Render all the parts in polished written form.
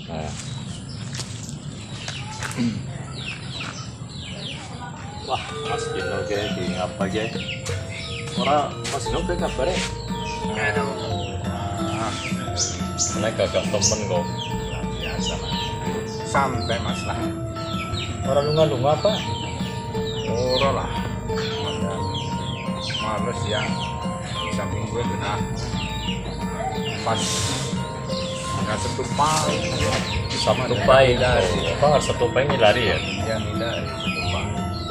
Nah. Wah, Mas Dino kayak di ngapa aja? Orang Mas Dino kayak kabarnya? Nah, gagak temen kok. Biasa lah. Santai mas lah. Orang lunga-lunga apa? Ora lah. Males ya. Samping gue kena pas nggak setupai. Setupai dari. Apa setupai ini lari ya? Yang tidak setupai.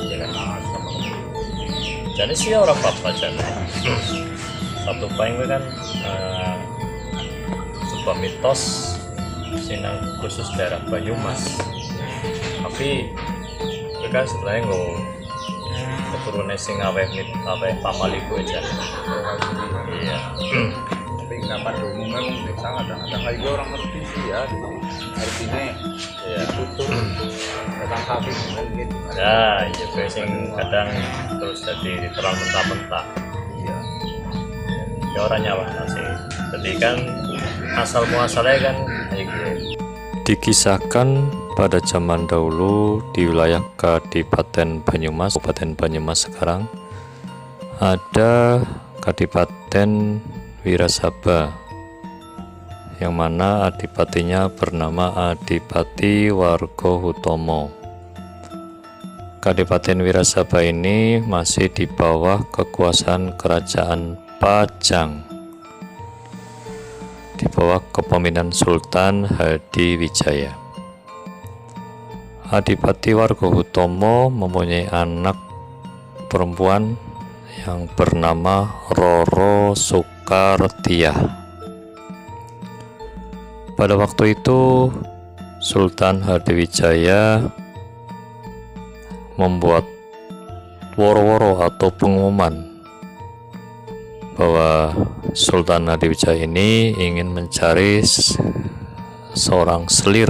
Jalan asap. Jadi sih orang apa jadi. Setupai itu kan sebuah mitos sinang khusus daerah Banyumas. Tapi itu kan sebenarnya nggak keturunan sing aweh pamaliku aja. Iya. Tapi nggak pada umumnya mungkin sangat kadang-kadang juga orang ngerti sih ya. Artinya Iya. ditutur datang kaki mungkin. Ya, iya sing kadang terus jadi diterang mentah-mentah. Iya. Ya orang nyawa sih. Jadi kan asal muasalnya kan kayak gitu. Dikisahkan pada zaman dahulu di wilayah Kadipaten Banyumas, Kabupaten Banyumas sekarang, ada Kadipaten Wirasaba yang mana adipatinya bernama Adipati Wargohutomo. Kadipaten Wirasaba ini masih di bawah kekuasaan Kerajaan Pajang, di bawah kepemimpinan Sultan Hadiwijaya. Adipati Wargohutomo mempunyai anak perempuan yang bernama Roro Soekartiah. Pada waktu itu Sultan Hadiwijaya membuat woro-woro atau pengumuman bahwa Sultan Hadiwijaya ini ingin mencari seorang selir.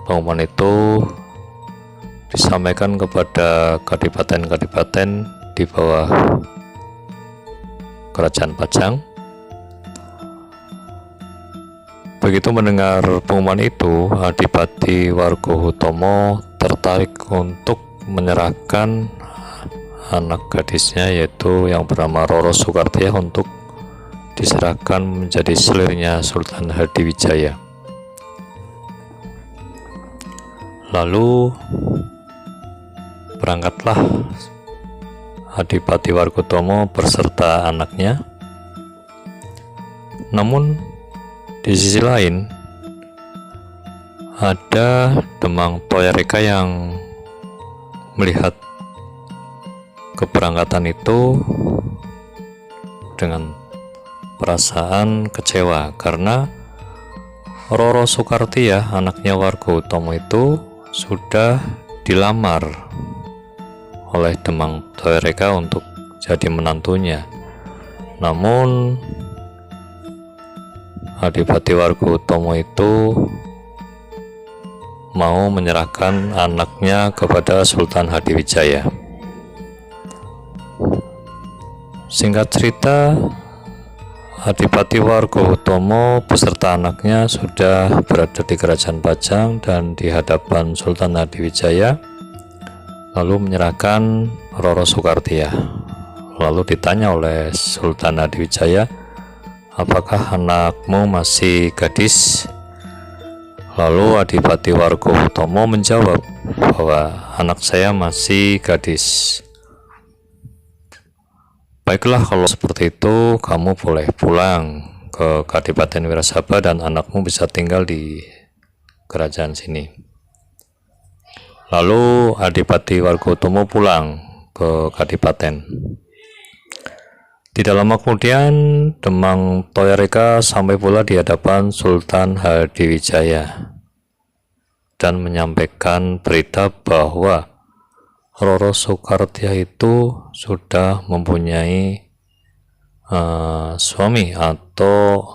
Pengumuman itu disampaikan kepada kadipaten-kadipaten di bawah Kerajaan Pajang. Begitu mendengar pengumuman itu, Adipati Wargohutomo tertarik untuk menyerahkan anak gadisnya yaitu yang bernama Roro Soekartiah untuk diserahkan menjadi selirnya Sultan Hadiwijaya. Lalu berangkatlah Adipati Wargohutomo beserta anaknya. Namun di sisi lain ada Demang Toyareka yang melihat keberangkatan itu dengan perasaan kecewa karena Roro Soekartiah, anaknya Wargohutomo itu sudah dilamar oleh Demang Toyareka untuk jadi menantunya. Namun Adipati Wargohutomo itu mau menyerahkan anaknya kepada Sultan Hadiwijaya. Singkat cerita, Adipati Wargohutomo beserta anaknya sudah berada di Kerajaan Pajang dan di hadapan Sultan Hadiwijaya, lalu menyerahkan Roro Soekartiah. Lalu ditanya oleh Sultan Hadiwijaya, apakah anakmu masih gadis? Lalu Adipati Wargohutomo menjawab bahwa anak saya masih gadis. Baiklah, kalau seperti itu kamu boleh pulang ke Kadipaten Wirasaba dan anakmu bisa tinggal di kerajaan sini. Lalu Adipati Wargohutomo pulang ke Kadipaten. Tidak lama kemudian Demang Toyareka sampai pula di hadapan Sultan Hadiwijaya dan menyampaikan berita bahwa Roro Soekartiah itu sudah mempunyai suami atau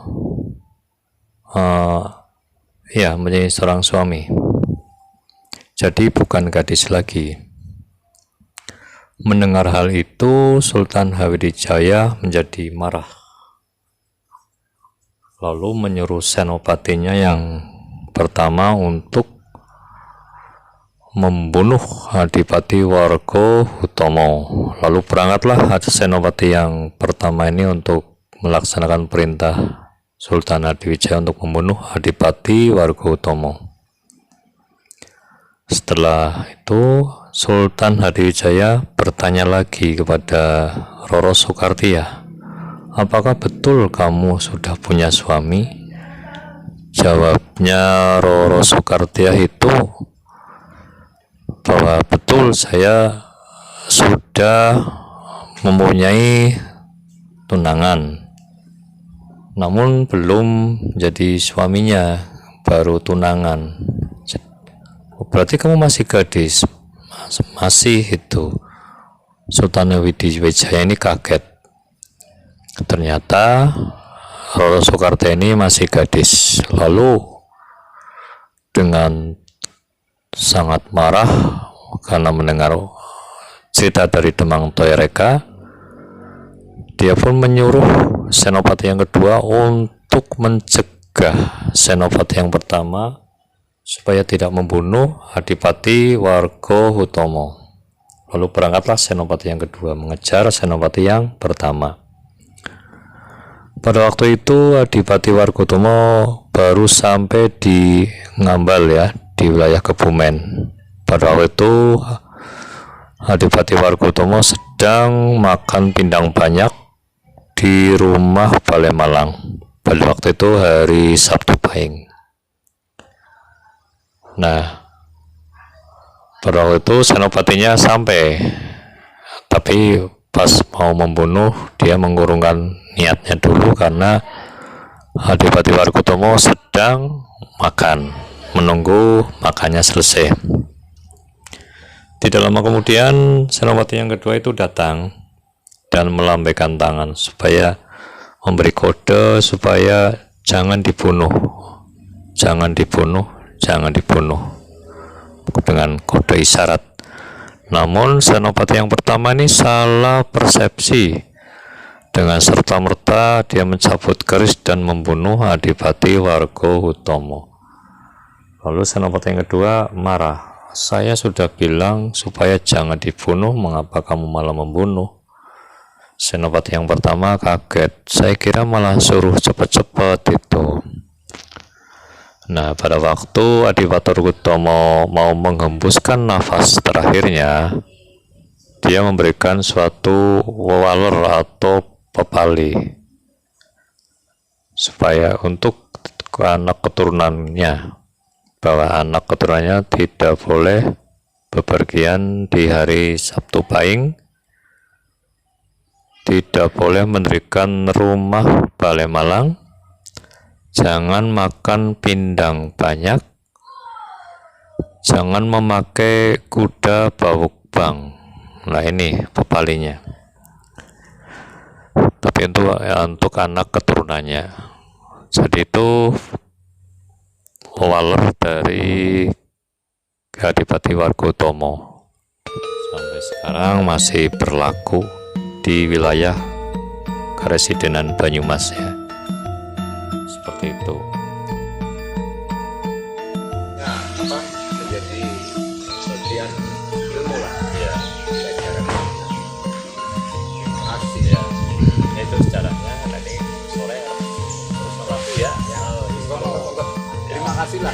mempunyai seorang suami. Jadi bukan gadis lagi. Mendengar hal itu, Sultan Hadiwijaya menjadi marah. lalu menyuruh senopatinya yang pertama untuk membunuh Adipati Wargohutomo. Lalu berangkatlah senopati yang pertama ini untuk melaksanakan perintah Sultan Hadiwijaya untuk membunuh Adipati Wargohutomo. Setelah itu Sultan Hadiwijaya bertanya lagi kepada Roro Soekartia, apakah betul kamu sudah punya suami? Jawabnya Roro Soekartia itu bahwa betul, saya sudah mempunyai tunangan, namun belum jadi suaminya, baru tunangan. Berarti kamu masih gadis? Masih. Itu Sultan Hadiwijaya ini kaget, ternyata Roro Soekartia ini masih gadis. Lalu dengan sangat marah karena mendengar cerita dari Demang Toyareka, dia pun menyuruh senopati yang kedua untuk mencegah senopati yang pertama supaya tidak membunuh Adipati Wargohutomo. Lalu berangkatlah senopati yang kedua mengejar senopati yang pertama. Pada waktu itu Adipati Wargohutomo baru sampai di Ngambal, ya, di wilayah Kebumen. Pada waktu itu Adipati Wargohutomo sedang makan pindang banyak di rumah Balai Malang. Pada waktu itu hari Sabtu Pahing. Nah, pada waktu itu senopatinya sampai, tapi pas mau membunuh dia mengurungkan niatnya dulu karena Adipati Wargohutomo sedang makan, menunggu makannya selesai. Tidak lama kemudian senopati yang kedua itu datang dan melambaikan tangan supaya memberi kode supaya jangan dibunuh, jangan dibunuh, jangan dibunuh, dengan kode isyarat. Namun senopati yang pertama ini salah persepsi. Dengan serta-merta dia mencabut keris dan membunuh Adipati Wargohutomo. Lalu senopati yang kedua marah, saya sudah bilang supaya jangan dibunuh, mengapa kamu malah membunuh? Senopati yang pertama kaget, saya kira malah suruh cepat-cepat itu. Nah, pada waktu Adipati Wargohutomo mau menghembuskan nafas terakhirnya, dia memberikan suatu waler atau pepali supaya untuk anak keturunannya, bahwa anak keturunannya tidak boleh bepergian di hari Sabtu Pahing, tidak boleh mendirikan rumah Balai Malang, jangan makan pindang banyak, jangan memakai kuda bawuk bang. Nah, ini pepalinya. Tapi untuk anak keturunannya. Jadi itu waler dari Adipati Wargohutomo sampai sekarang masih berlaku di wilayah Karesidenan Banyumas, ya. Seperti itu. Nah, apa menjadi bagian ilmu lah, ya, pelajaran asli, ya. Itu sejarahnya nanti sore terus waktu, ya. Terima kasih lah.